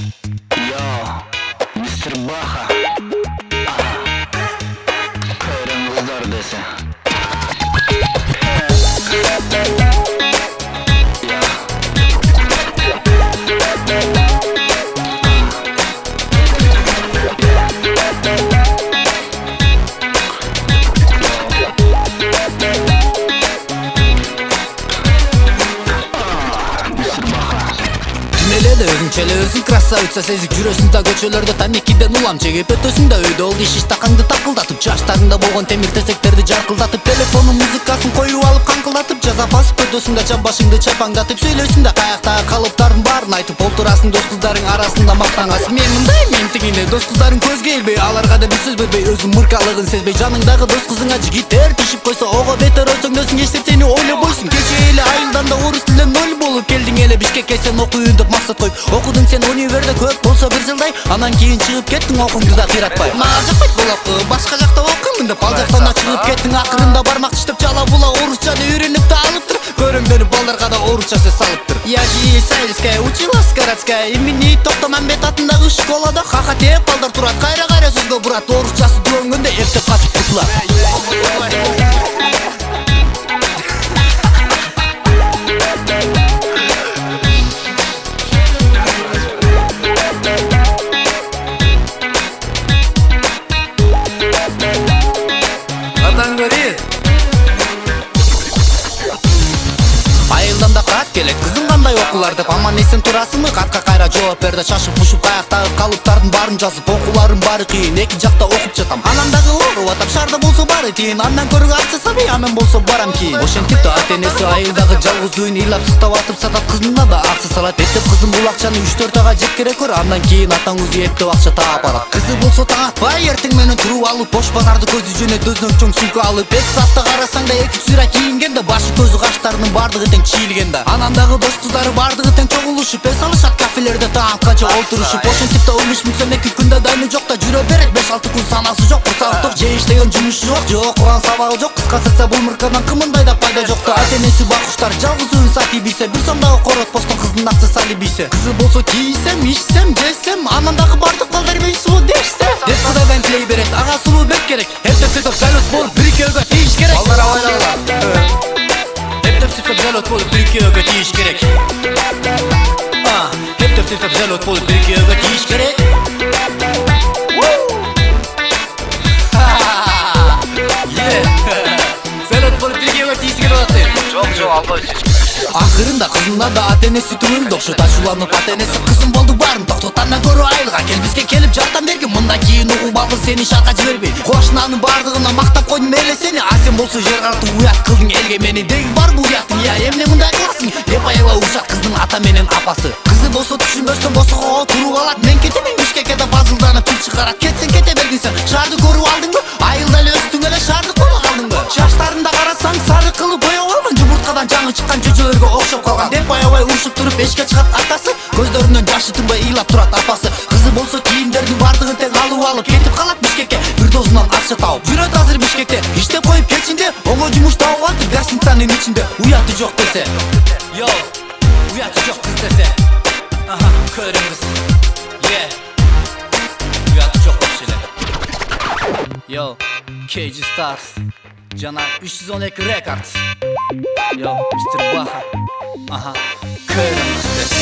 Yo, Mr. Baha. Kayran kızlar dese. Эле өзүнчөлө өзүң красавица сезик жүрөсүң көчөлөрдө тамекиден улам чегип өтөсүң да үйдө ол иш такаңды такылдатып жаштарыңда болгон темир тесектерди жаркылдатып телефондун музыкасын коюп алып каңкылдатып жаза басып өтөсүң да жан башыңды чапаңдатып сөйлөйсүң да каяктагы калыптардын баарын айтып олтурасың дос кыздарың арасында мактангасың мен мындай мен тигине дос кыздарың көзгө илбей аларга да бир сөз бербей өзүң мыркалыгын сезбей жаныңдагы дос кызыңа жигиттер тишип койсо ого бетер өтөңдөсүң эч нерсени ойлобойсуң кечээ эле айылдан да орус тилинен ноль болуп келдиң эле Бишкекке сен окуйюн деп максат коюп окудуң сен универде көп болсо бир жылдай анан кийин чыгып кеттиң окууңду да кыйратпай мага жакпайт болоп башка жакта окуймун деп ал жактан да чыгып кеттиң акырында бармак тиштеп жала була орусчаны үйрөнүп да алыптыр көрөңдөнүп балдарга да орусча сөз салыптыр я же сельская училась городская имени Токтомамбет атындагы школада хахатеп балдар турат кайра кайра сөзгө бурат орусчасы дөңгөндө эптеп катып кутулат айылдан да кат келет кызың кандай окуулар деп аман эсен турасыңбы катка кайра жооп бер да шашып пушуп каяктагы калыптардын баарын жазып окууларым баары кыйын эки жакта окуп жатам анан дагы ооруп атам шаарда болсо баары тыйын андан көрө акча сабый амен болсо барам кийин ошентип да ата энеси айылдагы жалгыз үйүн ыйлап сыктап атып сатат кызына да акча салат эптеп кызым бул акчаны 3-4 айга жеткире көр андан кийин атаң өзү эптеп акча таап алат кызы болсо таң атпай эртең менен туруп алып бош базарды көзү жөнөт өзүнө чоң сумка алып 5 саатта карасаң да 2 сыйра кийинген да башы көзү каштарынын баардыгы тең чийилген да анан дагы дос кыздары баардыгы тең чогулушуп эс алышат кафелерде таанткача олтурушуп ошентип да умуш мүксөм 2 күндө дайны жок да жүрө берет 5-6 күн санасы жок курсагы ток же иштеген жумушу жок же окуган сабагы жок кыскасы айтса бул мыркадан кымындай да пайда жок да ата энеси бакуштар жалгыз үйүн сатып ийсе бир сомдогу корот постон кыздын акчасы алып ийсе кызы болсо кийсем ичсем жесем анан дагы бардык балдар мен суу дешсе деп кудайдан тилей берет ага сулуу бек керек эптеп сөйтүп салют болуп бир экөөгө тийиш керек балдар абайлагыла эптеп сөйтүп салют болуп бир экөөгө тийиш керек эптеп сөйтүп салют болуп бир экөөгө тийиш керек салют болуп бир экөөгө тийиш керек болот Жок албайт. акырында кызына да ата энеси түңүлдү окшойт ачууланып ата энеси кызым болду баарын токтот андан көрө айылга кел бизге келип жардам бергин мындан кийин угуп алгын сени шаарга жибербей кошунанын баардыгына мактап койдум эле сени а сен болсо жер картып уят кылдың элге мени деги барбы уятың я эмне мындай кыласың деп аябай урушат кыздын ата менен апасы кызы болсо түшүнбөстөн босогого туруп алат мен кетем Бишкекке да базылданып тил чыгарат кетсең кете бергин сен шаарды көрүп алдыңбы айылда эле өстүң эле шаардык боло калдыңбы чачтарыңды карасаң сары кылып боеп алган жумурткадан жаңы чыккан жүжөлөргө окшоп калган деп аябай урушуп туруп эшикке чыгат атасы көздөрүнөн жашы тынбай ыйлап турат апасы кызы болсо кийимдердин баардыгын тең алып алып кетип калат Бишкекке бир дозунан акча табып жүрөт азыр Бишкекте иштеп коюп келчинде оңой жумуш табып алыптыр гостиницанын ичинде уяты жок десе йо уяты жок кыз десе көрүңүз уяты жок болчу эле йо KG Stars жана 312 Records Yo, Mr. Baha. Көрүңүз десе